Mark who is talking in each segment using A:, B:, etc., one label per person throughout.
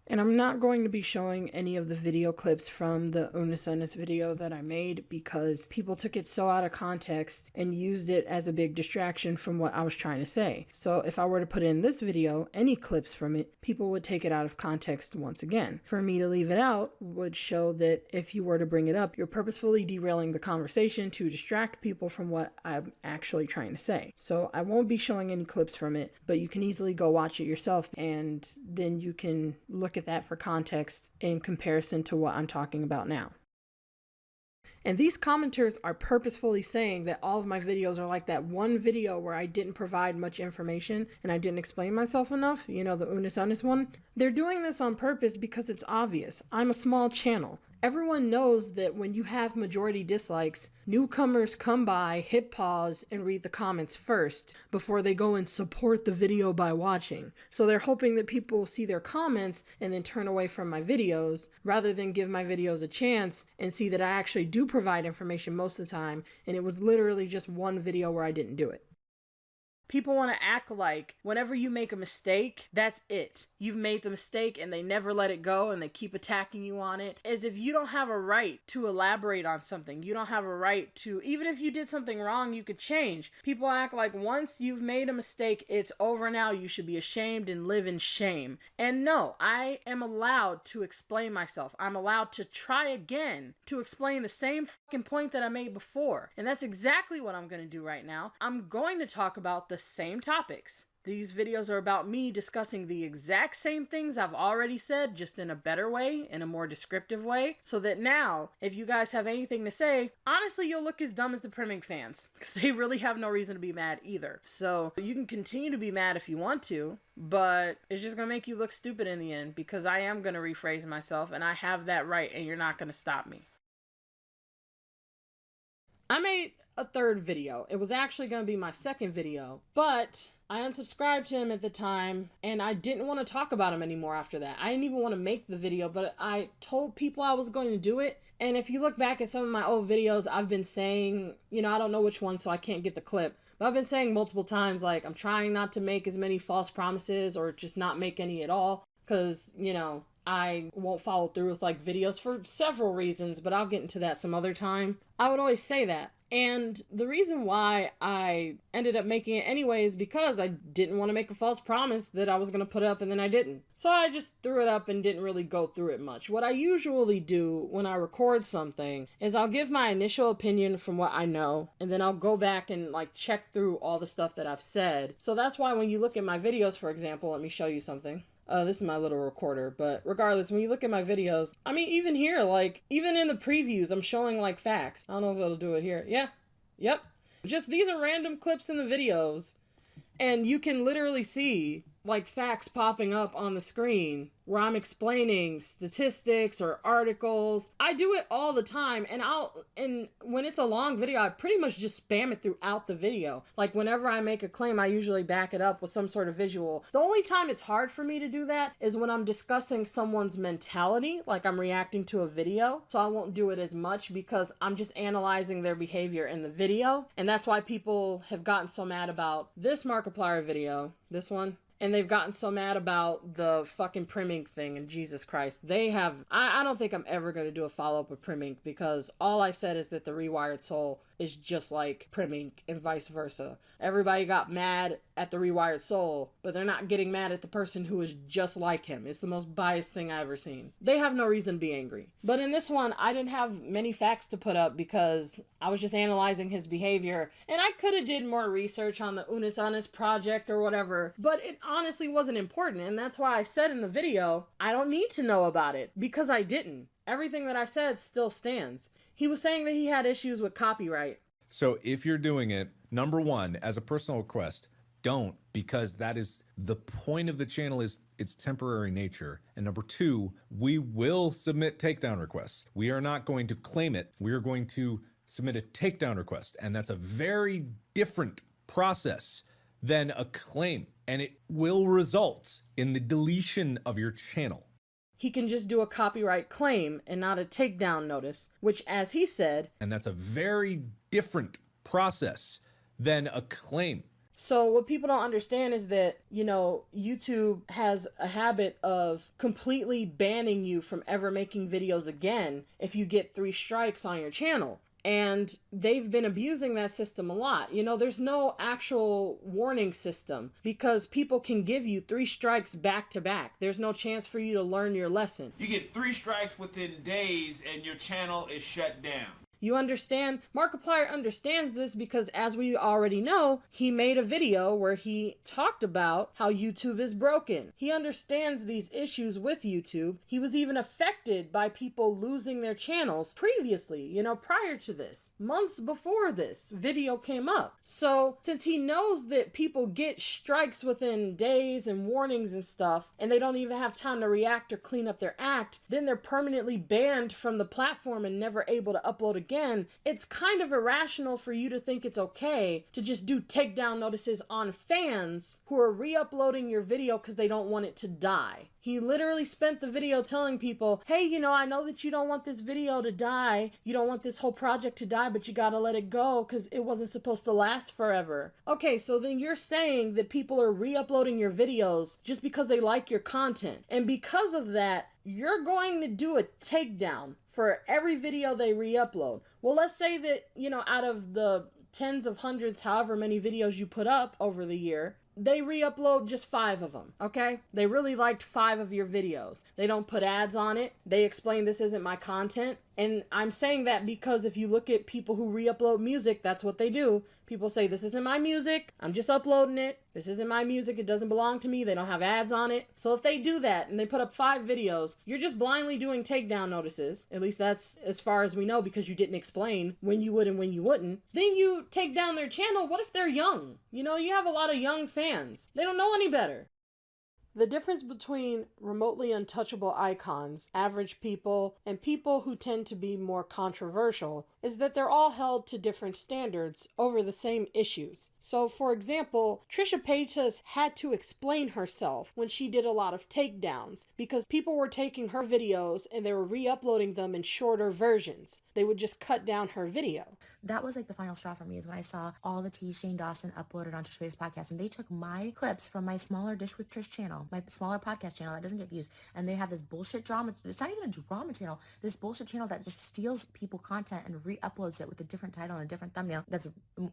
A: And I'm not going to be showing any of the video clips from the Unus video that I made because people took it so out of context and used it as a big distraction from what I was trying to say. So if I were to put in this video, any clips from it, people would take it out of context once again. For me to leave it out would show that if you were to bring it up, you're purposefully derailing the conversation to distract people from what I'm actually trying to say. So I won't be showing any clips from it, but you can easily go watch it yourself and then you can look at that for context in comparison to what I'm talking about now. And these commenters are purposefully saying that all of my videos are like that one video where I didn't provide much information and I didn't explain myself enough, you know, the Unus one. They're doing this on purpose because it's obvious. I'm a small channel. Everyone knows that when you have majority dislikes, newcomers come by, hit pause, and read the comments first before they go and support the video by watching. So they're hoping that people will see their comments and then turn away from my videos rather than give my videos a chance and see that I actually do provide information most of the time, and it was literally just one video where I didn't do it. People want to act like whenever you make a mistake, that's it. You've made the mistake and they never let it go and they keep attacking you on it. As if you don't have a right to elaborate on something. You don't have a right to, even if you did something wrong, you could change. People act like once you've made a mistake, it's over now. You should be ashamed and live in shame. And no, I am allowed to explain myself. I'm allowed to try again to explain the same fucking point that I made before. And that's exactly what I'm going to do right now. I'm going to talk about the same topics. These videos are about me discussing the exact same things I've already said, just in a better way, in a more descriptive way, so that now, if you guys have anything to say, honestly, you'll look as dumb as the Priming fans, because they really have no reason to be mad either. So you can continue to be mad if you want to, but it's just gonna make you look stupid in the end, because I am gonna rephrase myself, and I have that right, and you're not gonna stop me. I made a third video. It was actually going to be my second video, but I unsubscribed to him at the time and I didn't want to talk about him anymore after that. I didn't even want to make the video, but I told people I was going to do it. And if you look back at some of my old videos, I've been saying, you know, I don't know which one, so I can't get the clip, but I've been saying multiple times, like, I'm trying not to make as many false promises or just not make any at all, because, you know, I won't follow through with like videos for several reasons, but I'll get into that some other time. I would always say that. And the reason why I ended up making it anyway is because I didn't want to make a false promise that I was going to put it up and then I didn't. So I just threw it up and didn't really go through it much. What I usually do when I record something is I'll give my initial opinion from what I know, and then I'll go back and like check through all the stuff that I've said. So that's why when you look at my videos, for example, let me show you something. This is my little recorder, but regardless, when you look at my videos, I mean, even here, like, even in the previews, I'm showing, like, facts. I don't know if it'll do it here. Yeah. Yep. Just, these are random clips in the videos, and you can literally see, like, facts popping up on the screen where I'm explaining statistics or articles. I do it all the time, and when it's a long video, I pretty much just spam it throughout the video. Like, whenever I make a claim, I usually back it up with some sort of visual. The only time it's hard for me to do that is when I'm discussing someone's mentality, like I'm reacting to a video. So I won't do it as much because I'm just analyzing their behavior in the video. And that's why people have gotten so mad about this Markiplier video, this one. And they've gotten so mad about the fucking Priming thing, and Jesus Christ. They have, I don't think I'm ever going to do a follow-up with Priming, because all I said is that the Rewired Soul is just like Priming and vice versa. Everybody got mad at the Rewired Soul, but they're not getting mad at the person who is just like him. It's the most biased thing I've ever seen. They have no reason to be angry. But in this one, I didn't have many facts to put up because I was just analyzing his behavior, and I could have did more research on the Unus project or whatever, but it honestly wasn't important, and that's why I said in the video, I don't need to know about it, because I didn't. Everything that I said still stands. He was saying that he had issues with copyright.
B: So if you're doing it, number one, as a personal request, don't, because that is the point of the channel, is its temporary nature. And number two, we will submit takedown requests. We are not going to claim it. We are going to submit a takedown request. And that's a very different process than a claim. And it will result in the deletion of your channel.
A: He can just do a copyright claim and not a takedown notice, which, as he said,
B: and that's a very different process than a claim.
A: So what people don't understand is that, YouTube has a habit of completely banning you from ever making videos again if you get 3 strikes on your channel. And they've been abusing that system a lot. There's no actual warning system because people can give you 3 strikes back to back. There's no chance for you to learn your lesson.
C: You get 3 strikes within days and your channel is shut down.
A: You understand? Markiplier understands this because, as we already know, he made a video where he talked about how YouTube is broken. He understands these issues with YouTube. He was even affected by people losing their channels previously, prior to this, months before this video came up. So since he knows that people get strikes within days and warnings and stuff, and they don't even have time to react or clean up their act, then they're permanently banned from the platform and never able to upload again. It's kind of irrational for you to think it's okay to just do takedown notices on fans who are re-uploading your video because they don't want it to die. He literally spent the video telling people, hey, I know that you don't want this video to die. You don't want this whole project to die, but you gotta let it go because it wasn't supposed to last forever. Okay, so then you're saying that people are re-uploading your videos just because they like your content. And because of that, you're going to do a takedown for every video they re-upload. Well, let's say that, out of the tens of hundreds, however many videos you put up over the year, they re-upload just 5 of them, okay? They really liked 5 of your videos. They don't put ads on it. They explain this isn't my content. And I'm saying that because if you look at people who re-upload music, that's what they do. People say, this isn't my music. I'm just uploading it. This isn't my music. It doesn't belong to me. They don't have ads on it. So if they do that and they put up 5 videos, you're just blindly doing takedown notices. At least that's as far as we know because you didn't explain when you would and when you wouldn't. Then you take down their channel. What if they're young? You have a lot of young fans. They don't know any better. The difference between remotely untouchable icons, average people, and people who tend to be more controversial is that they're all held to different standards over the same issues. So, for example, Trisha Paytas had to explain herself when she did a lot of takedowns because people were taking her videos and they were re-uploading them in shorter versions. They would just cut down her video.
D: That was like the final straw for me is when I saw all the tea Shane Dawson uploaded on Trisha Paytas' podcast, and they took my clips from my smaller Dish with Trish channel, my smaller podcast channel that doesn't get views, and they have this bullshit drama. It's not even a drama channel. This bullshit channel that just steals people content and re-uploads it with a different title and a different thumbnail.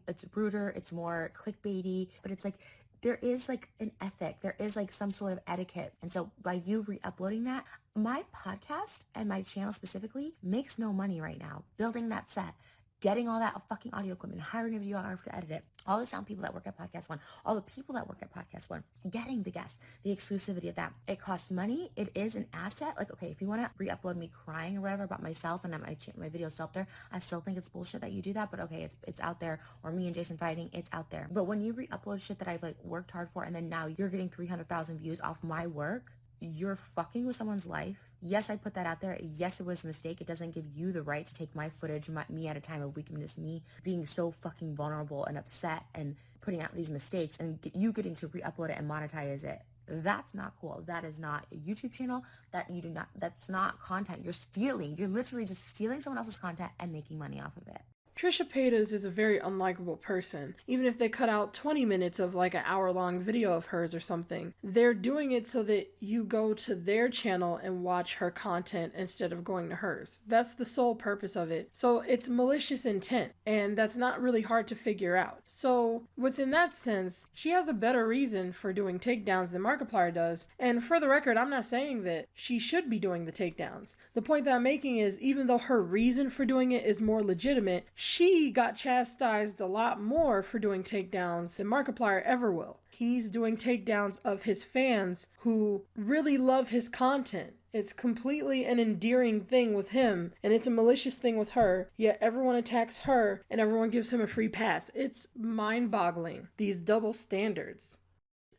D: It's ruder. It's more clickbaity, but it's like there is like an ethic. There is like some sort of etiquette. And so by you re-uploading that, my podcast and my channel specifically makes no money right now. Building that set, getting all that fucking audio equipment, hiring a videographer to edit it, all the sound people that work at Podcast One, all the people that work at Podcast One, getting the guests, the exclusivity of that. It costs money. It is an asset. Like, okay, if you want to re-upload me crying or whatever about myself and that my video's still up there, I still think it's bullshit that you do that, but okay, it's out there. Or me and Jason fighting, it's out there. But when you re-upload shit that I've like worked hard for and then now you're getting 300,000 views off my work, you're fucking with someone's life. Yes, I put that out there. Yes, it was a mistake. It doesn't give you the right to take my footage, me at a time of weakness, me being so fucking vulnerable and upset and putting out these mistakes and you getting to re-upload it and monetize it. That's not cool. That is not a YouTube channel. That's not content. You're stealing. You're literally just stealing someone else's content and making money off of it.
A: Trisha Paytas is a very unlikable person. Even if they cut out 20 minutes of like an hour-long video of hers or something, they're doing it so that you go to their channel and watch her content instead of going to hers. That's the sole purpose of it. So it's malicious intent, and that's not really hard to figure out. So within that sense, she has a better reason for doing takedowns than Markiplier does. And for the record, I'm not saying that she should be doing the takedowns. The point that I'm making is even though her reason for doing it is more legitimate, she got chastised a lot more for doing takedowns than Markiplier ever will. He's doing takedowns of his fans who really love his content. It's completely an endearing thing with him, and it's a malicious thing with her, yet everyone attacks her and everyone gives him a free pass. It's mind-boggling, these double standards.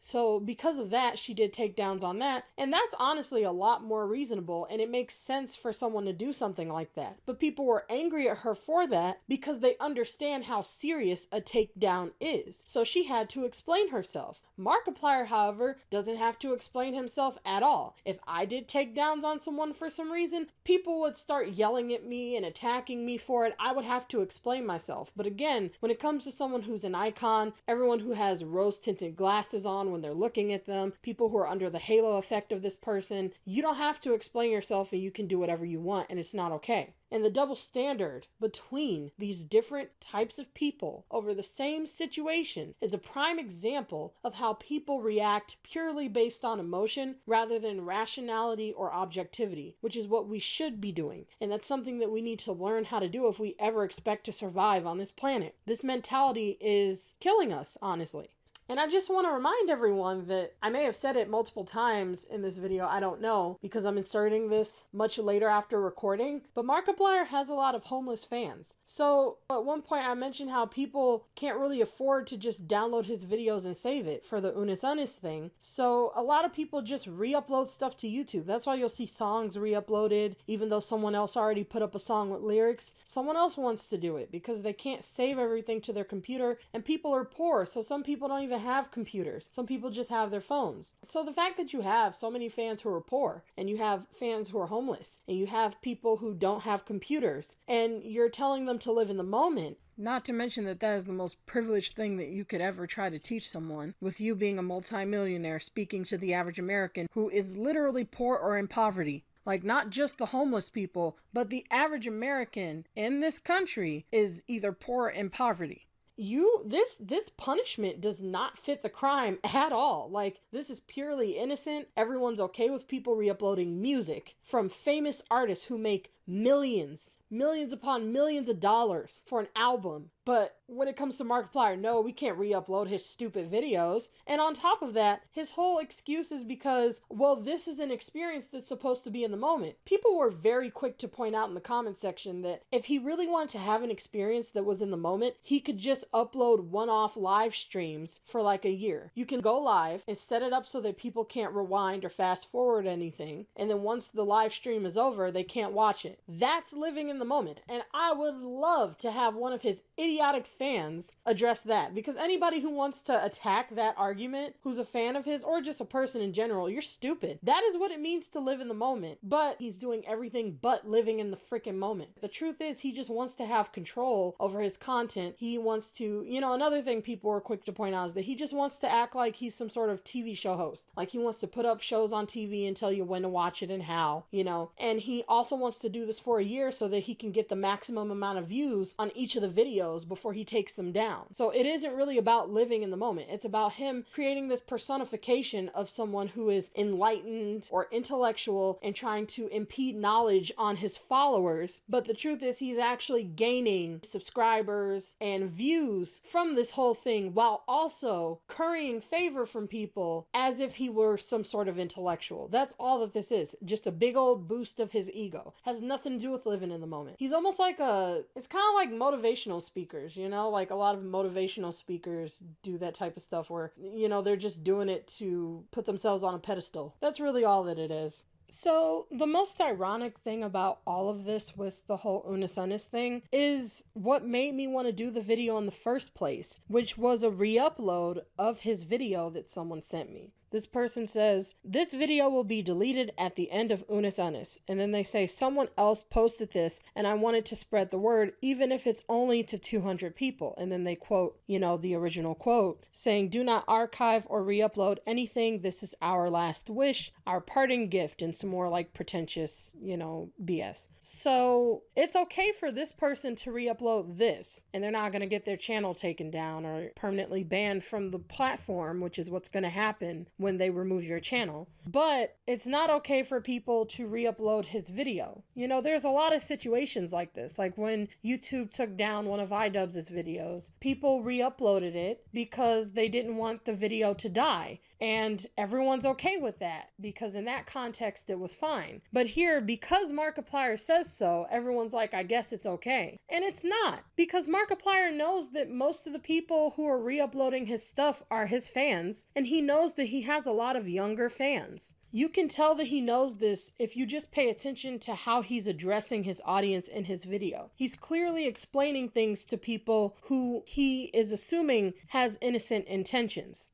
A: So because of that, she did takedowns on that. And that's honestly a lot more reasonable, and it makes sense for someone to do something like that. But people were angry at her for that because they understand how serious a takedown is. So she had to explain herself. Markiplier, however, doesn't have to explain himself at all. If I did takedowns on someone for some reason, people would start yelling at me and attacking me for it. I would have to explain myself. But again, when it comes to someone who's an icon, everyone who has rose-tinted glasses on when they're looking at them, people who are under the halo effect of this person, you don't have to explain yourself and you can do whatever you want, and it's not okay. And the double standard between these different types of people over the same situation is a prime example of how people react purely based on emotion rather than rationality or objectivity, which is what we should be doing. And that's something that we need to learn how to do if we ever expect to survive on this planet. This mentality is killing us, honestly. And I just want to remind everyone that I may have said it multiple times in this video, I don't know, because I'm inserting this much later after recording, but Markiplier has a lot of homeless fans. So at one point I mentioned how people can't really afford to just download his videos and save it for the Unus thing. So a lot of people just re-upload stuff to YouTube. That's why you'll see songs re-uploaded, even though someone else already put up a song with lyrics. Someone else wants to do it because they can't save everything to their computer, and people are poor, so some people don't even have computers. Some people just have their phones. So the fact that you have so many fans who are poor, and you have fans who are homeless, and you have people who don't have computers, and you're telling them to live in the moment, not to mention that that is the most privileged thing that you could ever try to teach someone, with you being a multimillionaire speaking to the average American who is literally poor or in poverty. Like, not just the homeless people, but the average American in this country is either poor or in poverty. This punishment does not fit the crime at all. Like, this is purely innocent. Everyone's okay with people re-uploading music from famous artists who make millions upon millions of dollars for an album. But when it comes to Markiplier, no, we can't re-upload his stupid videos. And on top of that, his whole excuse is because, well, this is an experience that's supposed to be in the moment. People were very quick to point out in the comment section that if he really wanted to have an experience that was in the moment, he could just upload one-off live streams for like a year. You can go live and set it up so that people can't rewind or fast forward anything. And then once the live stream is over, they can't watch it. That's living in the moment. And I would love to have one of his idiotic fans address that, because anybody who wants to attack that argument, who's a fan of his or just a person in general, you're stupid. That is what it means to live in the moment. But he's doing everything but living in the freaking moment. The truth is, he just wants to have control over his content. He wants to, another thing people were quick to point out is that he just wants to act like he's some sort of TV show host. Like, he wants to put up shows on TV and tell you when to watch it and how, and he also wants to do this for a year so that he can get the maximum amount of views on each of the videos before he takes them down. So it isn't really about living in the moment. It's about him creating this personification of someone who is enlightened or intellectual and trying to impede knowledge on his followers. But the truth is, he's actually gaining subscribers and views from this whole thing while also currying favor from people as if he were some sort of intellectual. That's all that this is. Just a big old boost of his ego. Has nothing to do with living in the moment. He's almost like it's kind of like motivational speakers, like a lot of motivational speakers do that type of stuff where, they're just doing it to put themselves on a pedestal. That's really all that it is. So the most ironic thing about all of this with the whole Unus thing is what made me want to do the video in the first place, which was a re-upload of his video that someone sent me. This person says, this video will be deleted at the end of Unus. And then they say, someone else posted this and I wanted to spread the word, even if it's only to 200 people. And then they quote, the original quote saying, do not archive or re-upload anything. This is our last wish, our parting gift, and some more like pretentious, BS. So it's okay for this person to re-upload this and they're not going to get their channel taken down or permanently banned from the platform, which is what's going to happen when they remove your channel. But it's not okay for people to re-upload his video. There's a lot of situations like this. Like when YouTube took down one of iDubbbz's videos, people re-uploaded it because they didn't want the video to die. And everyone's okay with that because in that context it was fine. But here, because Markiplier says so, everyone's like, I guess it's okay. And it's not, because Markiplier knows that most of the people who are re-uploading his stuff are his fans, and he knows that he has a lot of younger fans. You can tell that he knows this if you just pay attention to how he's addressing his audience in his video. He's clearly explaining things to people who he is assuming has innocent intentions.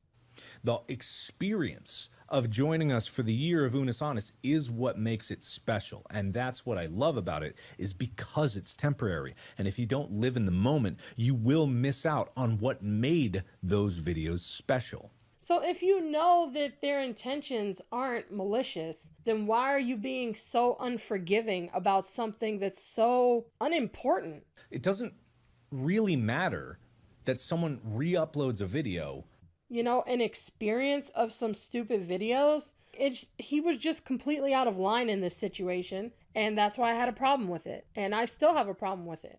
B: The experience of joining us for the year of Unus Annus is what makes it special. And that's what I love about it, is because it's temporary. And if you don't live in the moment, you will miss out on what made those videos special.
A: So if you know that their intentions aren't malicious, then why are you being so unforgiving about something that's so unimportant?
B: It doesn't really matter that someone re-uploads a video.
A: You know, an experience of some stupid videos. He was just completely out of line in this situation, and that's why I had a problem with it. And I still have a problem with it.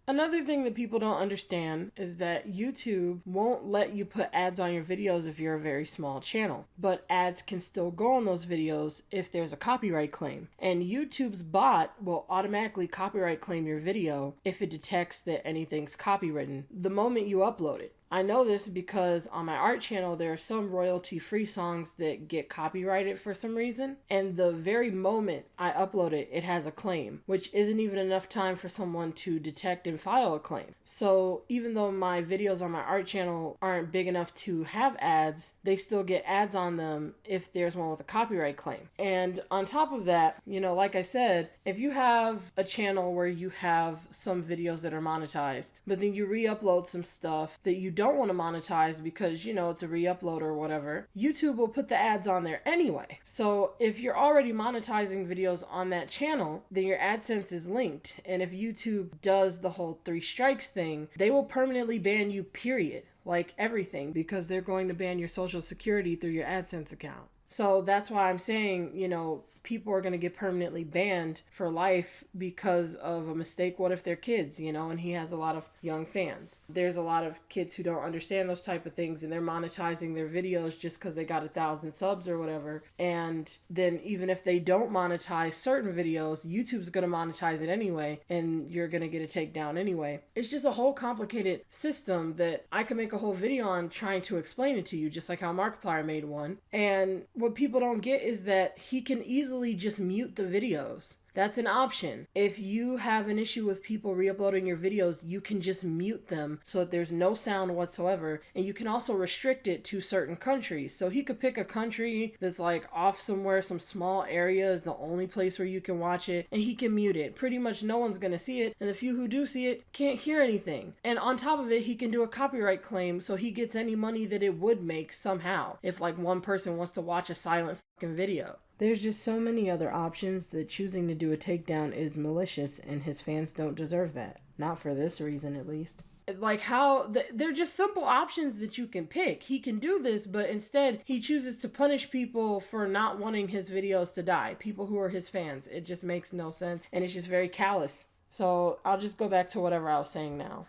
A: Another thing that people don't understand is that YouTube won't let you put ads on your videos if you're a very small channel, but ads can still go on those videos if there's a copyright claim. And YouTube's bot will automatically copyright claim your video if it detects that anything's copywritten the moment you upload it. I know this because on my art channel, there are some royalty-free songs that get copyrighted for some reason. And the very moment I upload it, it has a claim, which isn't even enough time for someone to detect and file a claim. So even though my videos on my art channel aren't big enough to have ads, they still get ads on them if there's one with a copyright claim. And on top of that, you know, like I said, if you have a channel where you have some videos that are monetized, but then you re-upload some stuff that you don't want to monetize because, you know, it's a re-upload or whatever, YouTube will put the ads on there anyway. So if you're already monetizing videos on that channel, then your AdSense is linked. And if YouTube does the whole 3 strikes thing, they will permanently ban you, period. Like everything, because they're going to ban your social security through your AdSense account. So that's why I'm saying, you know, people are going to get permanently banned for life because of a mistake. What if they're kids, you know, and he has a lot of young fans. There's a lot of kids who don't understand those type of things, and they're monetizing their videos just because they got 1,000 subs or whatever. And then even if they don't monetize certain videos, YouTube's going to monetize it anyway, and you're going to get a takedown anyway. It's just a whole complicated system that I could make a whole video on trying to explain it to you, just like how Markiplier made one. And what people don't get is that he can easily just mute the videos. That's an option. If you have an issue with people re-uploading your videos, you can just mute them so that there's no sound whatsoever. And you can also restrict it to certain countries. So he could pick a country that's like off somewhere, some small area is the only place where you can watch it, and he can mute it. Pretty much no one's gonna see it, and the few who do see it can't hear anything. And on top of it, he can do a copyright claim so he gets any money that it would make somehow if like one person wants to watch a silent fucking video. There's just so many other options that choosing to do a takedown is malicious, and his fans don't deserve that. Not for this reason, at least. Like how they're just simple options that you can pick. He can do this, but instead he chooses to punish people for not wanting his videos to die. People who are his fans. It just makes no sense, and it's just very callous. So I'll just go back to whatever I was saying now.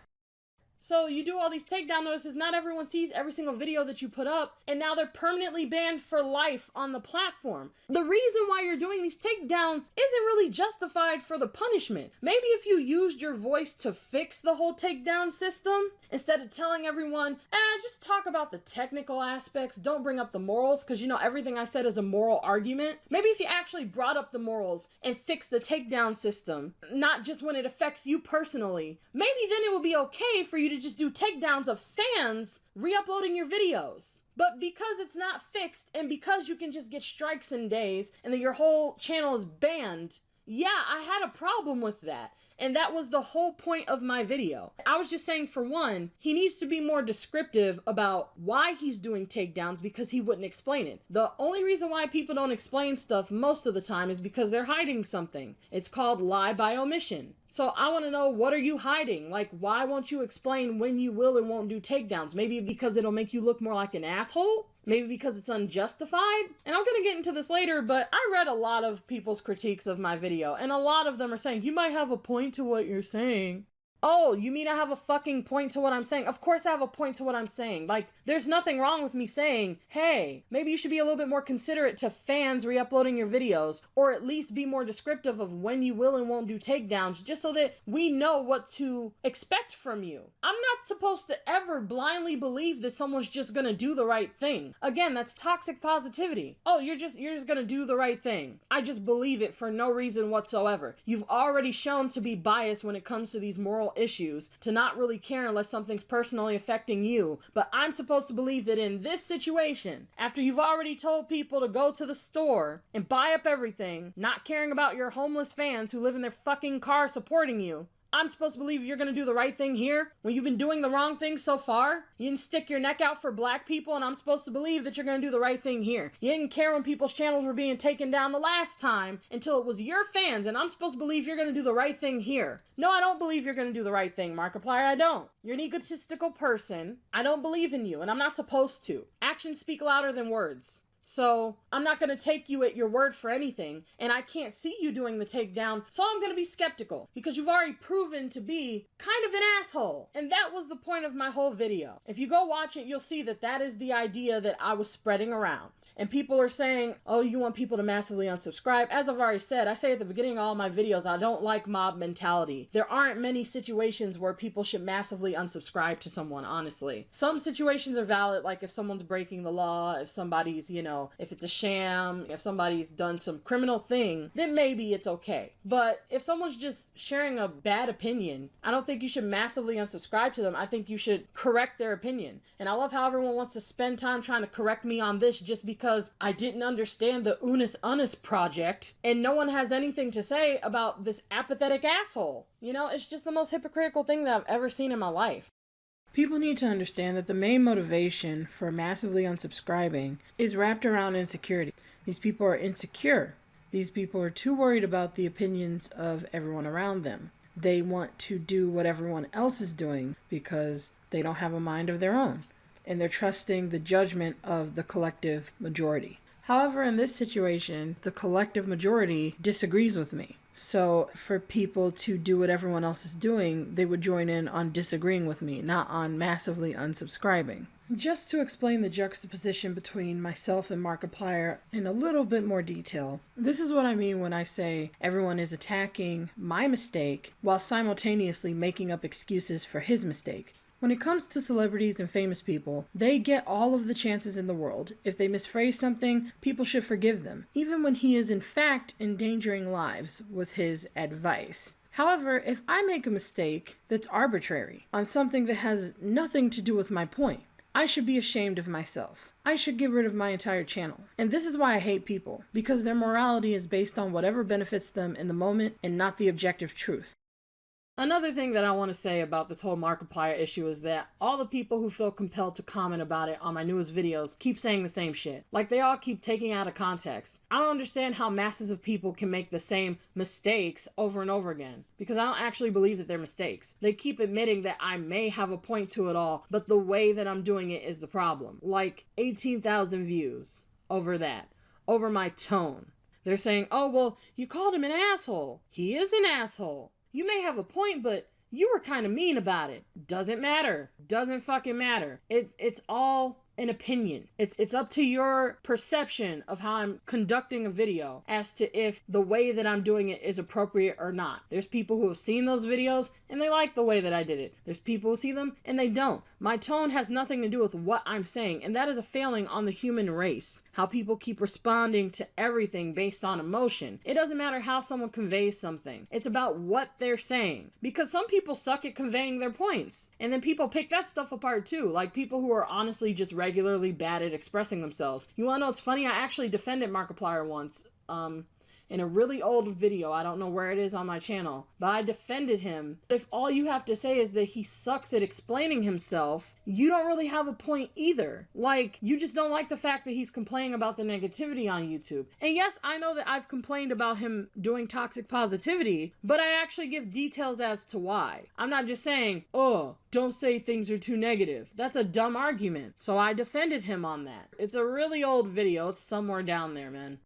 A: So you do all these takedown notices, not everyone sees every single video that you put up, and now they're permanently banned for life on the platform. The reason why you're doing these takedowns isn't really justified for the punishment. Maybe if you used your voice to fix the whole takedown system, instead of telling everyone, just talk about the technical aspects, don't bring up the morals, because you know everything I said is a moral argument. Maybe if you actually brought up the morals and fixed the takedown system, not just when it affects you personally, maybe then it would be okay for you to just do takedowns of fans re-uploading your videos. But because it's not fixed, and because you can just get strikes in days and then your whole channel is banned, yeah, I had a problem with that. And that was the whole point of my video. I was just saying, for one, he needs to be more descriptive about why he's doing takedowns, because he wouldn't explain it. The only reason why people don't explain stuff most of the time is because they're hiding something. It's called lie by omission. So I want to know, what are you hiding? Like, why won't you explain when you will and won't do takedowns? Maybe because it'll make you look more like an asshole? Maybe because it's unjustified? And I'm gonna get into this later, but I read a lot of people's critiques of my video, and a lot of them are saying, you might have a point to what you're saying. Oh, you mean I have a fucking point to what I'm saying? Of course I have a point to what I'm saying. Like, there's nothing wrong with me saying, hey, maybe you should be a little bit more considerate to fans re-uploading your videos, or at least be more descriptive of when you will and won't do takedowns, just so that we know what to expect from you. I'm not supposed to ever blindly believe that someone's just gonna do the right thing. Again, that's toxic positivity. Oh, you're just gonna do the right thing. I just believe it for no reason whatsoever. You've already shown to be biased when it comes to these moral issues, to not really care unless something's personally affecting you. But I'm supposed to believe that in this situation, after you've already told people to go to the store and buy up everything, not caring about your homeless fans who live in their fucking car supporting you, I'm supposed to believe you're gonna do the right thing here when you've been doing the wrong thing so far? You didn't stick your neck out for black people, and I'm supposed to believe that you're gonna do the right thing here. You didn't care when people's channels were being taken down the last time until it was your fans, and I'm supposed to believe you're gonna do the right thing here. No, I don't believe you're gonna do the right thing, Markiplier. I don't. You're an egotistical person. I don't believe in you, and I'm not supposed to. Actions speak louder than words. So I'm not going to take you at your word for anything, and I can't see you doing the takedown, so I'm going to be skeptical because you've already proven to be kind of an asshole. And that was the point of my whole video. If you go watch it, you'll see that that is the idea that I was spreading around. And people are saying, oh, you want people to massively unsubscribe. As I've already said, I say at the beginning of all my videos, I don't like mob mentality. There aren't many situations where people should massively unsubscribe to someone, honestly. Some situations are valid, like if someone's breaking the law, if somebody's, you know, if it's a sham, if somebody's done some criminal thing, then maybe it's okay. But if someone's just sharing a bad opinion, I don't think you should massively unsubscribe to them. I think you should correct their opinion. And I love how everyone wants to spend time trying to correct me on this just because I didn't understand the Unus project, and no one has anything to say about this apathetic asshole. You know, it's just the most hypocritical thing that I've ever seen in my life. People need to understand that the main motivation for massively unsubscribing is wrapped around insecurity. These people are insecure. These people are too worried about the opinions of everyone around them. They want to do what everyone else is doing because they don't have a mind of their own, and they're trusting the judgment of the collective majority. However, in this situation, the collective majority disagrees with me. So for people to do what everyone else is doing, they would join in on disagreeing with me, not on massively unsubscribing. Just to explain the juxtaposition between myself and Markiplier in a little bit more detail, this is what I mean when I say everyone is attacking my mistake while simultaneously making up excuses for his mistake. When it comes to celebrities and famous people, they get all of the chances in the world. If they misphrase something, people should forgive them, even when he is in fact endangering lives with his advice. However, if I make a mistake that's arbitrary on something that has nothing to do with my point, I should be ashamed of myself. I should get rid of my entire channel. And this is why I hate people, because their morality is based on whatever benefits them in the moment and not the objective truth. Another thing that I want to say about this whole Markiplier issue is that all the people who feel compelled to comment about it on my newest videos keep saying the same shit. Like, they all keep taking out of context. I don't understand how masses of people can make the same mistakes over and over again, because I don't actually believe that they're mistakes. They keep admitting that I may have a point to it all, but the way that I'm doing it is the problem. Like, 18,000 views over that, over my tone. They're saying, oh, well, you called him an asshole. He is an asshole. You may have a point, but you were kind of mean about it. Doesn't matter. Doesn't fucking matter. It's all an opinion. It's up to your perception of how I'm conducting a video as to if the way that I'm doing it is appropriate or not. There's people who have seen those videos and they like the way that I did it. There's people who see them and they don't. My tone has nothing to do with what I'm saying, and that is a failing on the human race. How people keep responding to everything based on emotion. It doesn't matter how someone conveys something. It's about what they're saying. Because some people suck at conveying their points. And then people pick that stuff apart too. Like people who are honestly just regularly bad at expressing themselves. You wanna know what's funny? I actually defended Markiplier once. In a really old video. I don't know where it is on my channel, but I defended him. If all you have to say is that he sucks at explaining himself, you don't really have a point either. Like, you just don't like the fact that he's complaining about the negativity on YouTube. And yes, I know that I've complained about him doing toxic positivity, but I actually give details as to why. I'm not just saying, oh, don't say things are too negative. That's a dumb argument. So I defended him on that. It's a really old video. It's somewhere down there, man.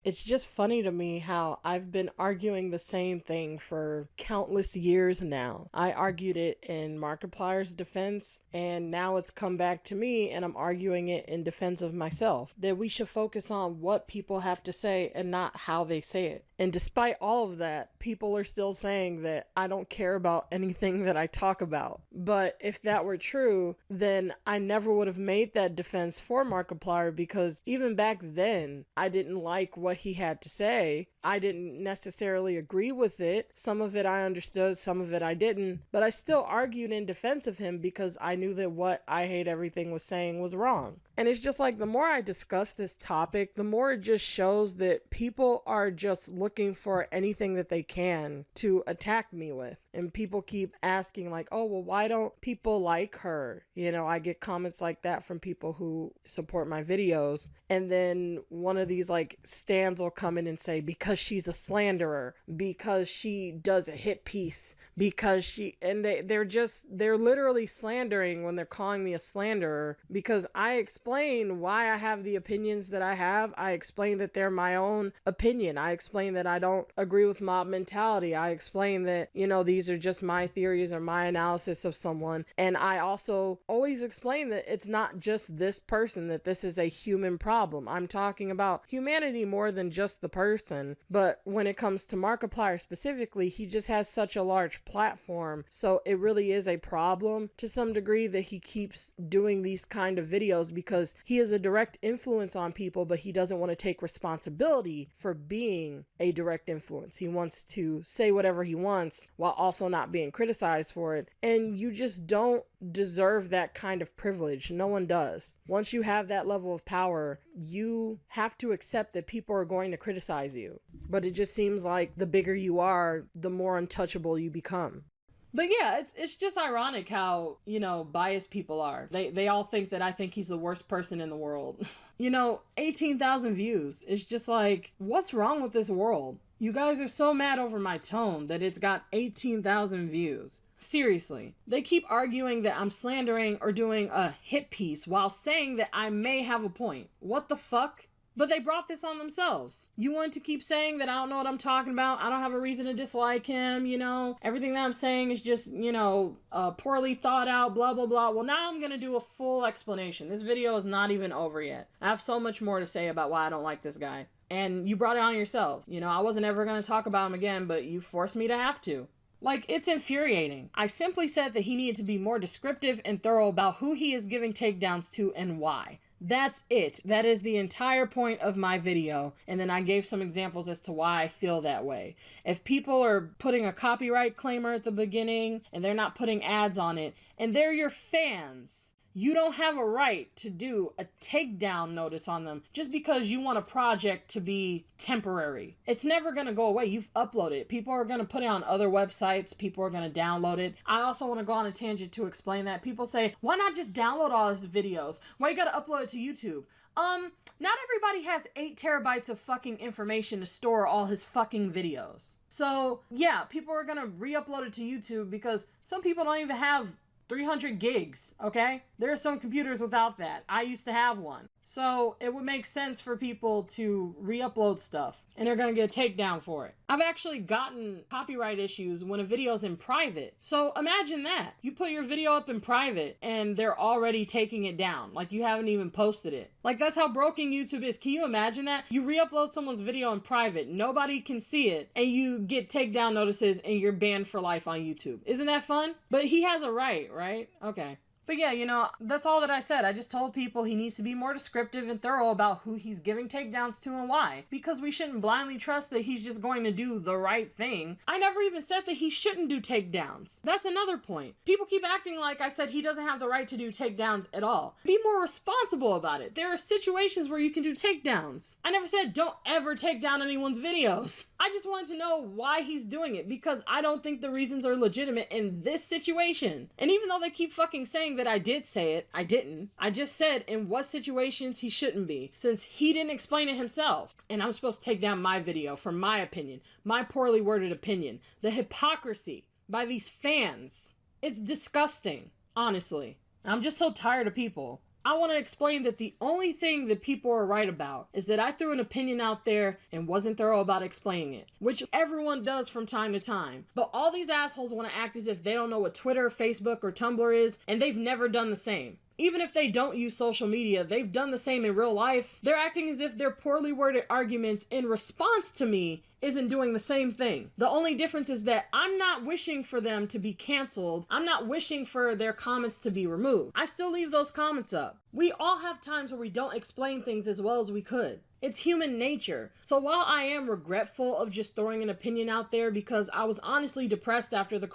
A: It's just funny to me how I've been arguing the same thing for countless years now. I argued it in Markiplier's defense, and now it's come back to me, and I'm arguing it in defense of myself. That we should focus on what people have to say and not how they say it. And despite all of that, people are still saying that I don't care about anything that I talk about. But if that were true, then I never would have made that defense for Markiplier, because even back then, I didn't like what he had to say. I didn't necessarily agree with it. Some of it I understood, some of it I didn't. But I still argued in defense of him because I knew that what I Hate Everything was saying was wrong. And it's just like, the more I discuss this topic, the more it just shows that people are just looking for anything that they can to attack me with. And people keep asking like, oh, well, why don't people like her? You know, I get comments like that from people who support my videos. And then one of these like stands will come in and say, because she's a slanderer, because she does a hit piece, because she, and they're literally slandering when they're calling me a slanderer, because I explain why I have the opinions that I have. I explain that they're my own opinion. I explain that I don't agree with mob mentality. I explain that, you know, these are just my theories or my analysis of someone. And I also always explain that it's not just this person, that this is a human problem. I'm talking about humanity more than just the person. But when it comes to Markiplier specifically, he just has such a large platform. So it really is a problem to some degree that he keeps doing these kind of videos, because he is a direct influence on people, but he doesn't want to take responsibility for being a direct influence. He wants to say whatever he wants while also not being criticized for it. And you just don't deserve that kind of privilege. No one does. Once you have that level of power, you have to accept that people are going to criticize you. But it just seems like the bigger you are, the more untouchable you become. But yeah, it's just ironic how, you know, biased people are. They all think that I think he's the worst person in the world. You know, 18,000 views. It's just like, what's wrong with this world? You guys are so mad over my tone that it's got 18,000 views. Seriously. They keep arguing that I'm slandering or doing a hit piece while saying that I may have a point. What the fuck? But they brought this on themselves. You want to keep saying that I don't know what I'm talking about. I don't have a reason to dislike him, you know. Everything that I'm saying is just, you know, poorly thought out, blah, blah, blah. Well, now I'm going to do a full explanation. This video is not even over yet. I have so much more to say about why I don't like this guy. And you brought it on yourself. You know, I wasn't ever going to talk about him again, but you forced me to have to. Like, it's infuriating. I simply said that he needed to be more descriptive and thorough about who he is giving takedowns to and why. That's it. That is the entire point of my video. And then I gave some examples as to why I feel that way. If people are putting a copyright claimer at the beginning and they're not putting ads on it, and they're your fans, you don't have a right to do a takedown notice on them just because you want a project to be temporary. It's never going to go away. You've uploaded it. People are going to put it on other websites. People are going to download it. I also want to go on a tangent to explain that. People say, why not just download all his videos? Why you got to upload it to YouTube? Not everybody has 8 terabytes of fucking information to store all his fucking videos. So yeah, people are going to re-upload it to YouTube because some people don't even have 300 gigs, okay? There are some computers without that. I used to have one. So it would make sense for people to re-upload stuff, and they're gonna get a takedown for it. I've actually gotten copyright issues when a video's in private. So imagine that. You put your video up in private and they're already taking it down. Like you haven't even posted it. Like that's how broken YouTube is. Can you imagine that? You re-upload someone's video in private, nobody can see it, and you get takedown notices and you're banned for life on YouTube. Isn't that fun? But he has a right, right? Okay. But yeah, you know, that's all that I said. I just told people he needs to be more descriptive and thorough about who he's giving takedowns to and why. Because we shouldn't blindly trust that he's just going to do the right thing. I never even said that he shouldn't do takedowns. That's another point. People keep acting like I said he doesn't have the right to do takedowns at all. Be more responsible about it. There are situations where you can do takedowns. I never said don't ever take down anyone's videos. I just wanted to know why he's doing it because I don't think the reasons are legitimate in this situation. And even though they keep fucking saying that I did say it, I didn't. I just said in what situations he shouldn't be, since he didn't explain it himself. And I'm supposed to take down my video for my opinion, my poorly worded opinion. The hypocrisy by these fans. It's disgusting, honestly. I'm just so tired of people. I want to explain that the only thing that people are right about is that I threw an opinion out there and wasn't thorough about explaining it, which everyone does from time to time. But all these assholes want to act as if they don't know what Twitter, Facebook, or Tumblr is, and they've never done the same. Even if they don't use social media, they've done the same in real life. They're acting as if their poorly worded arguments in response to me isn't doing the same thing. The only difference is that I'm not wishing for them to be canceled. I'm not wishing for their comments to be removed. I still leave those comments up. We all have times where we don't explain things as well as we could. It's human nature. So while I am regretful of just throwing an opinion out there because I was honestly depressed after the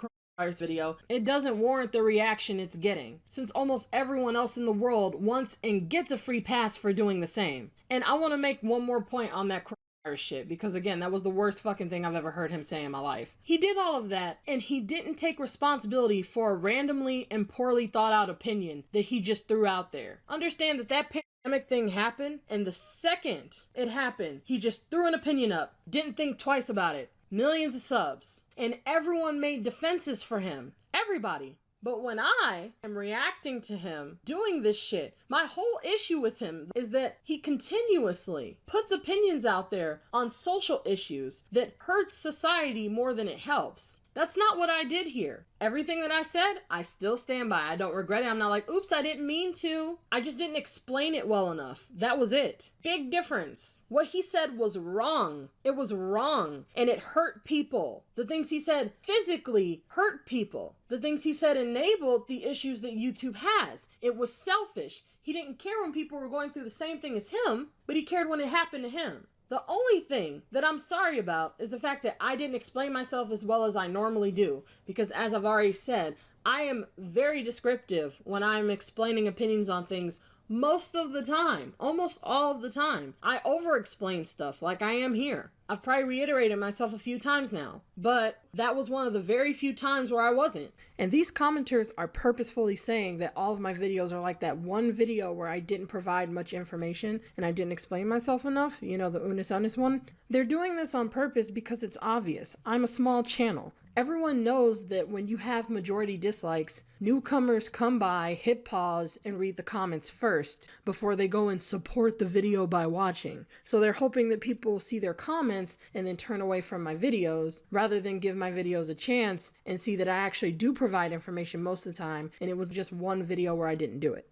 A: video, it doesn't warrant the reaction it's getting, since almost everyone else in the world wants and gets a free pass for doing the same. And I want to make one more point on that shit, because again, that was the worst fucking thing I've ever heard him say in my life. He did all of that, and he didn't take responsibility for a randomly and poorly thought out opinion that he just threw out there. Understand that that pandemic thing happened, and the second it happened, he just threw an opinion up, didn't think twice about it. Millions of subs. And everyone made defenses for him. Everybody. But when I am reacting to him doing this shit, my whole issue with him is that he continuously puts opinions out there on social issues that hurts society more than it helps. That's not what I did here. Everything that I said, I still stand by. I don't regret it. I'm not like, oops, I didn't mean to. I just didn't explain it well enough. That was it. Big difference. What he said was wrong. It was wrong. And it hurt people. The things he said physically hurt people. The things he said enabled the issues that YouTube has. It was selfish. He didn't care when people were going through the same thing as him, but he cared when it happened to him. The only thing that I'm sorry about is the fact that I didn't explain myself as well as I normally do, because as I've already said, I am very descriptive when I'm explaining opinions on things most of the time, almost all of the time. I over-explain stuff like I am here. I've probably reiterated myself a few times now, but that was one of the very few times where I wasn't. And these commenters are purposefully saying that all of my videos are like that one video where I didn't provide much information and I didn't explain myself enough, you know, the Unus one. They're doing this on purpose because it's obvious. I'm a small channel. Everyone knows that when you have majority dislikes, newcomers come by, hit pause, and read the comments first before they go and support the video by watching. So they're hoping that people will see their comments and then turn away from my videos rather than give my videos a chance and see that I actually do provide information most of the time, and it was just one video where I didn't do it.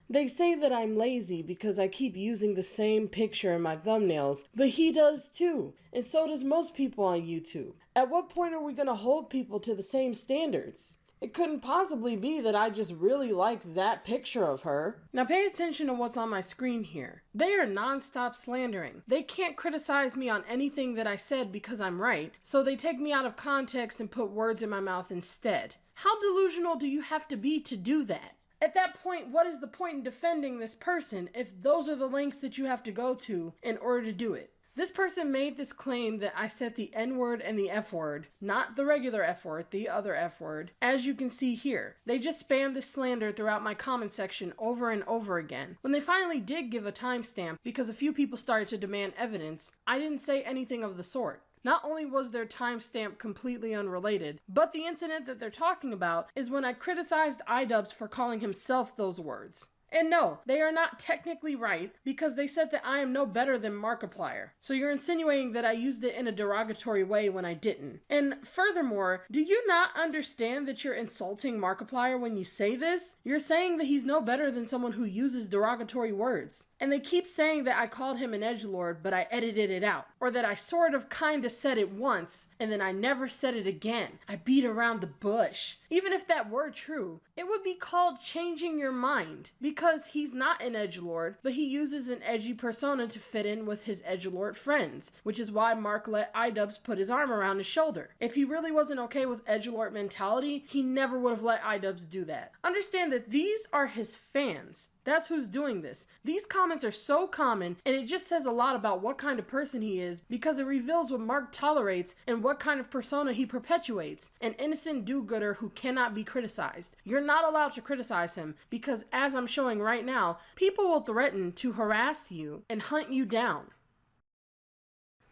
A: They say that I'm lazy because I keep using the same picture in my thumbnails, but he does too, and so does most people on YouTube. At what point are we going to hold people to the same standards? It couldn't possibly be that I just really like that picture of her. Now pay attention to what's on my screen here. They are non-stop slandering. They can't criticize me on anything that I said because I'm right, so they take me out of context and put words in my mouth instead. How delusional do you have to be to do that? At that point, what is the point in defending this person if those are the lengths that you have to go to in order to do it? This person made this claim that I said the N-word and the F-word, not the regular F-word, the other F-word, as you can see here. They just spammed this slander throughout my comment section over and over again. When they finally did give a timestamp, because a few people started to demand evidence, I didn't say anything of the sort. Not only was their timestamp completely unrelated, but the incident that they're talking about is when I criticized iDubbbz for calling himself those words. And no, they are not technically right because they said that I am no better than Markiplier. So you're insinuating that I used it in a derogatory way when I didn't. And furthermore, do you not understand that you're insulting Markiplier when you say this? You're saying that he's no better than someone who uses derogatory words. And they keep saying that I called him an edgelord, but I edited it out. Or that I sort of kinda said it once, and then I never said it again. I beat around the bush. Even if that were true, it would be called changing your mind. Because he's not an edgelord, but he uses an edgy persona to fit in with his edgelord friends. Which is why Mark let iDubbbz put his arm around his shoulder. If he really wasn't okay with edgelord mentality, he never would have let iDubbbz do that. Understand that these are his fans. That's who's doing this. These comments are so common, and it just says a lot about what kind of person he is because it reveals what Mark tolerates and what kind of persona he perpetuates. An innocent do-gooder who cannot be criticized. You're not allowed to criticize him because, as I'm showing right now, people will threaten to harass you and hunt you down.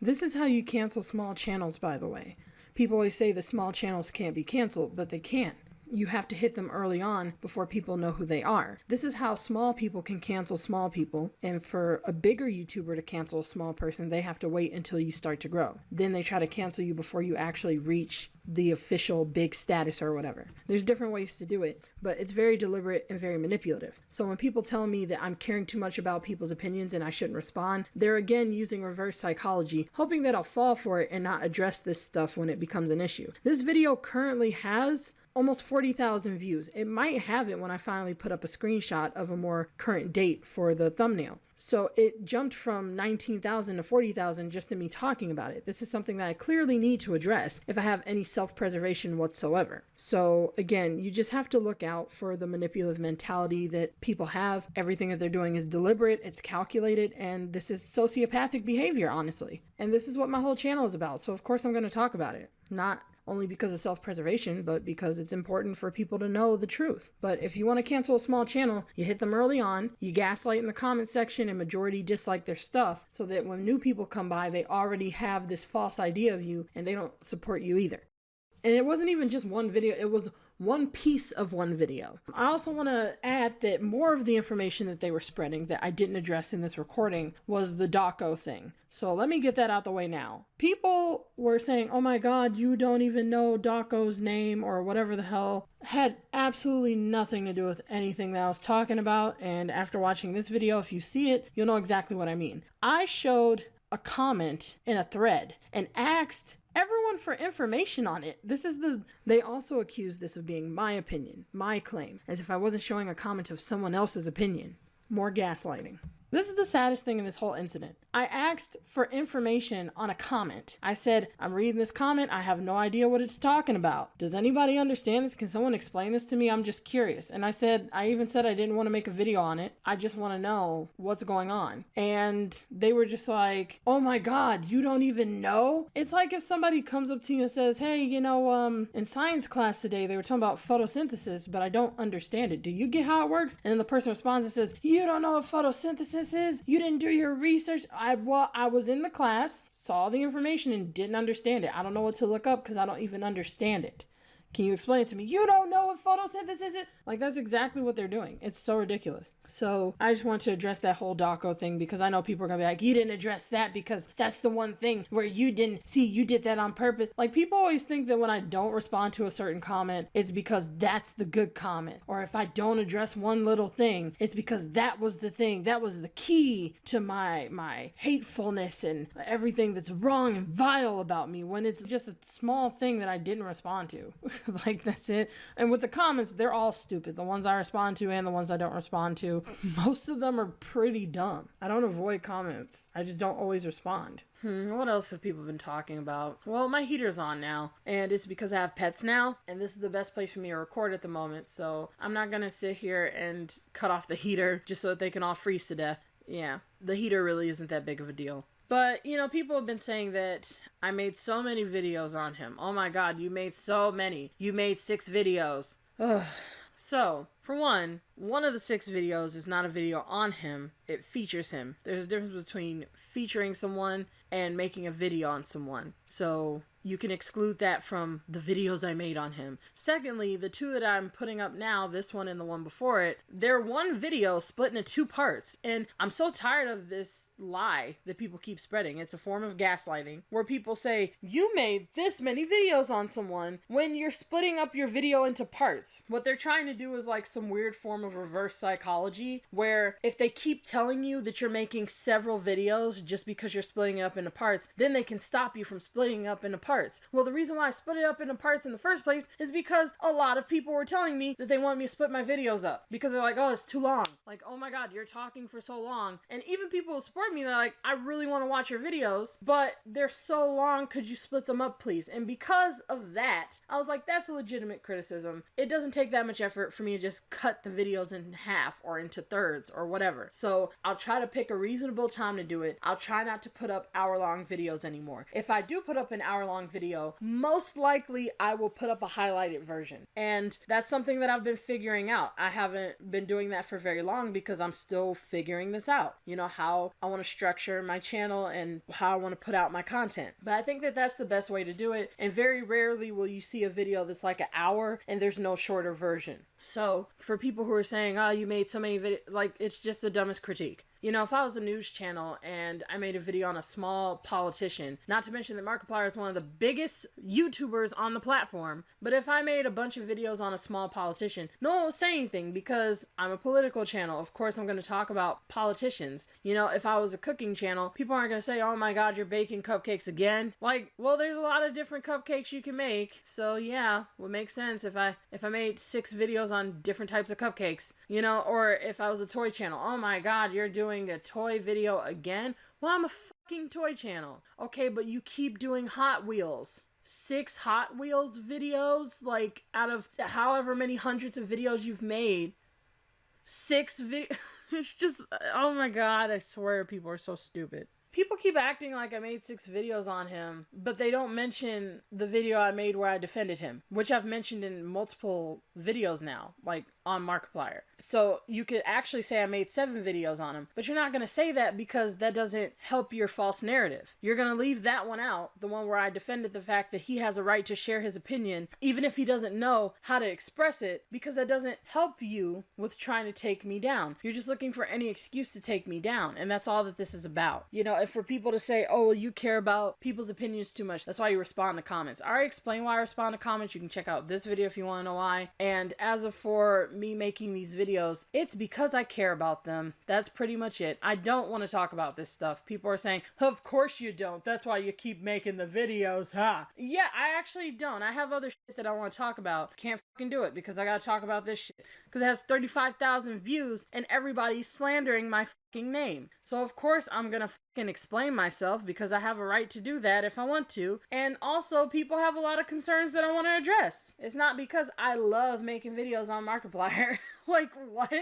A: This is how you cancel small channels, by the way. People always say the small channels can't be canceled, but they can. You have to hit them early on before people know who they are. This is how small people can cancel small people. And for a bigger YouTuber to cancel a small person, they have to wait until you start to grow. Then they try to cancel you before you actually reach the official big status or whatever. There's different ways to do it, but it's very deliberate and very manipulative. So when people tell me that I'm caring too much about people's opinions and I shouldn't respond, they're again using reverse psychology, hoping that I'll fall for it and not address this stuff when it becomes an issue. This video currently has almost 40,000 views. It might have it when I finally put up a screenshot of a more current date for the thumbnail. So it jumped from 19,000 to 40,000 just in me talking about it. This is something that I clearly need to address if I have any self-preservation whatsoever. So again, you just have to look out for the manipulative mentality that people have. Everything that they're doing is deliberate, it's calculated, and this is sociopathic behavior, honestly. And this is what my whole channel is about. So of course I'm going to talk about it. Not only because of self-preservation, but because it's important for people to know the truth. But if you want to cancel a small channel, you hit them early on, you gaslight in the comment section, and majority dislike their stuff, so that when new people come by, they already have this false idea of you, and they don't support you either. And it wasn't even just one video, it was one piece of one video. I also want to add that more of the information that they were spreading that I didn't address in this recording was the Daco thing. So let me get that out the way now. People were saying, oh my God, you don't even know Daco's name or whatever the hell. Had absolutely nothing to do with anything that I was talking about. And after watching this video, if you see it, you'll know exactly what I mean. I showed a comment in a thread and asked everyone for information on it. They also accused this of being my opinion, my claim, as if I wasn't showing a comment of someone else's opinion. More gaslighting. This is the saddest thing in this whole incident. I asked for information on a comment. I said, I'm reading this comment. I have no idea what it's talking about. Does anybody understand this? Can someone explain this to me? I'm just curious. And I even said I didn't want to make a video on it. I just want to know what's going on. And they were just like, oh my God, you don't even know? It's like if somebody comes up to you and says, hey, in science class today, they were talking about photosynthesis, but I don't understand it. Do you get how it works? And then the person responds and says, you don't know what photosynthesis is? You didn't do your research? I was in the class, saw the information, and didn't understand it. I don't know what to look up because I don't even understand it. Can you explain it to me? You don't know what photosynthesis is? Like, that's exactly what they're doing. It's so ridiculous. So I just want to address that whole Daco thing because I know people are going to be like, you didn't address that because that's the one thing where you didn't see, you did that on purpose. Like, people always think that when I don't respond to a certain comment, it's because that's the good comment. Or if I don't address one little thing, it's because that was the thing. That was the key to my hatefulness and everything that's wrong and vile about me, when it's just a small thing that I didn't respond to. Like, that's it. And with the comments, they're all stupid. The ones I respond to and the ones I don't respond to. Most of them are pretty dumb. I don't avoid comments. I just don't always respond. What else have people been talking about? Well, my heater's on now, and it's because I have pets now, and this is the best place for me to record at the moment, so I'm not gonna sit here and cut off the heater just so that they can all freeze to death. Yeah, the heater really isn't that big of a deal. But, people have been saying that I made so many videos on him. Oh my God, you made so many. You made 6 videos. Ugh. So, for one of the 6 videos is not a video on him. It features him. There's a difference between featuring someone and making a video on someone. So, you can exclude that from the videos I made on him. Secondly, the 2 that I'm putting up now, this one and the one before it, they're one video split into 2 parts. And I'm so tired of this lie that people keep spreading. It's a form of gaslighting where people say, you made this many videos on someone when you're splitting up your video into parts. What they're trying to do is like some weird form of reverse psychology where if they keep telling you that you're making several videos just because you're splitting it up into parts, then they can stop you from splitting it up into parts. Well, the reason why I split it up into parts in the first place is because a lot of people were telling me that they wanted me to split my videos up because they're like, oh, it's too long. Like, oh my God, you're talking for so long. And even people who support me, they're like, I really want to watch your videos, but they're so long. Could you split them up, please? And because of that, I was like, that's a legitimate criticism. It doesn't take that much effort for me to just cut the videos in half or into thirds or whatever. So I'll try to pick a reasonable time to do it. I'll try not to put up hour-long videos anymore. If I do put up an hour-long video, most likely I will put up a highlighted version. And that's something that I've been figuring out. I haven't been doing that for very long long because I'm still figuring this out. You know, how I want to structure my channel and how I want to put out my content. But I think that that's the best way to do it. And very rarely will you see a video that's like an hour and there's no shorter version. So for people who are saying, oh, you made so many videos, like, it's just the dumbest critique. You know, if I was a news channel and I made a video on a small politician, not to mention that Markiplier is one of the biggest YouTubers on the platform, but if I made a bunch of videos on a small politician, no one will say anything because I'm a political channel. Of course, I'm going to talk about politicians. You know, if I was a cooking channel, people aren't going to say, oh my God, you're baking cupcakes again. Like, well, there's a lot of different cupcakes you can make. So yeah, would make sense if I made 6 videos on different types of cupcakes, you know, or if I was a toy channel, oh my God, you're doing a toy video again? Well, I'm a fucking toy channel. Okay, but you keep doing Hot Wheels. 6 Hot Wheels videos, like, out of however many hundreds of videos you've made. 6 it's just, oh my God, I swear people are so stupid. People keep acting like I made 6 videos on him, but they don't mention the video I made where I defended him, which I've mentioned in multiple videos now, like on Markiplier. So you could actually say I made 7 videos on him, but you're not going to say that because that doesn't help your false narrative. You're going to leave that one out, the one where I defended the fact that he has a right to share his opinion, even if he doesn't know how to express it, because that doesn't help you with trying to take me down. You're just looking for any excuse to take me down, and that's all that this is about. You know, if for people to say, oh, well, you care about people's opinions too much, that's why you respond to comments. I already explained why I respond to comments. You can check out this video if you want to know why. And as of for me making these videos, it's because I care about them. That's pretty much it. I don't want to talk about this stuff. People are saying, of course you don't. That's why you keep making the videos, huh? Yeah, I actually don't. I have other shit that I want to talk about. Can't fucking do it because I gotta talk about this shit. Because it has 35,000 views and everybody's slandering my fucking name. So of course I'm gonna fucking explain myself because I have a right to do that if I want to. And also people have a lot of concerns that I want to address. It's not because I love making videos on Markiplier. Like, what?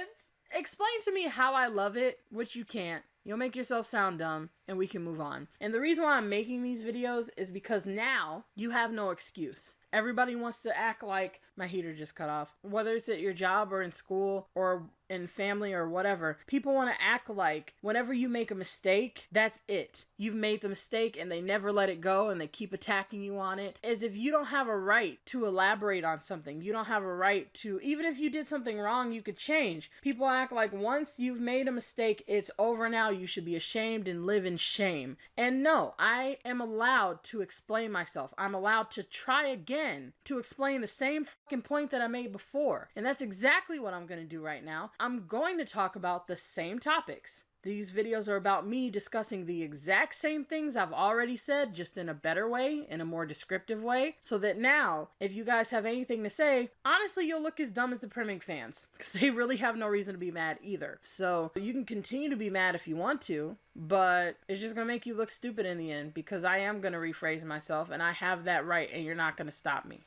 A: Explain to me how I love it, which you can't. You'll make yourself sound dumb and we can move on. And the reason why I'm making these videos is because now you have no excuse. Everybody wants to act like my heater just cut off. Whether it's at your job or in school or in family or whatever, people want to act like whenever you make a mistake, that's it. You've made the mistake and they never let it go and they keep attacking you on it. As if you don't have a right to elaborate on something. You don't have a right to, even if you did something wrong, you could change. People act like once you've made a mistake, it's over now. You should be ashamed and live in shame. And no, I am allowed to explain myself. I'm allowed to try again to explain the same fucking point that I made before. And that's exactly what I'm going to do right now. I'm going to talk about the same topics. These videos are about me discussing the exact same things I've already said, just in a better way, in a more descriptive way, so that now, if you guys have anything to say, honestly, you'll look as dumb as the Priming fans, because they really have no reason to be mad either. So you can continue to be mad if you want to, but it's just going to make you look stupid in the end, because I am going to rephrase myself, and I have that right, and you're not going to stop me.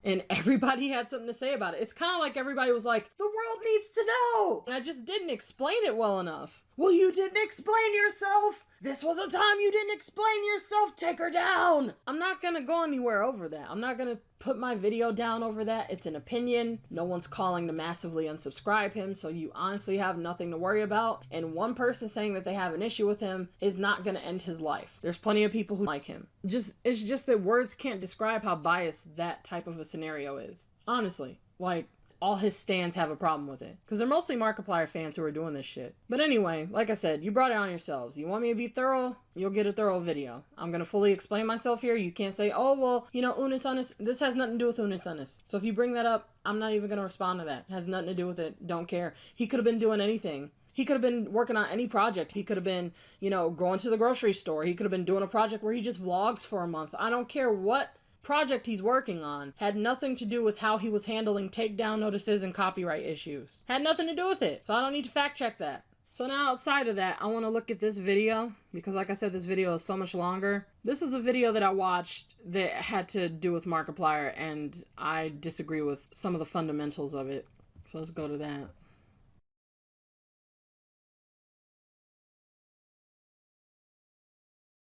A: And everybody had something to say about it. It's kind of like everybody was like, the world needs to know. And I just didn't explain it well enough. Well, you didn't explain yourself. This was a time you didn't explain yourself. Take her down. I'm not going to go anywhere over that. I'm not going to put my video down over that. It's an opinion. No one's calling to massively unsubscribe him, so you honestly have nothing to worry about. And one person saying that they have an issue with him is not going to end his life. There's plenty of people who like him. It's just that words can't describe how biased that type of a scenario is. Honestly, like, all his stans have a problem with it. Because they're mostly Markiplier fans who are doing this shit. But anyway, like I said, you brought it on yourselves. You want me to be thorough? You'll get a thorough video. I'm going to fully explain myself here. You can't say, oh, well, you know, Unus, Annus. This has nothing to do with Unus, Annus. So if you bring that up, I'm not even going to respond to that. It has nothing to do with it. Don't care. He could have been doing anything. He could have been working on any project. He could have been, you know, going to the grocery store. He could have been doing a project where he just vlogs for a month. I don't care what project he's working on. Had nothing to do with how he was handling takedown notices and copyright issues. Had nothing to do with it. So I don't need to fact check that. So now outside of that, I want to look at this video because like I said, this video is so much longer. This is a video that I watched that had to do with Markiplier and I disagree with some of the fundamentals of it. So let's go to that.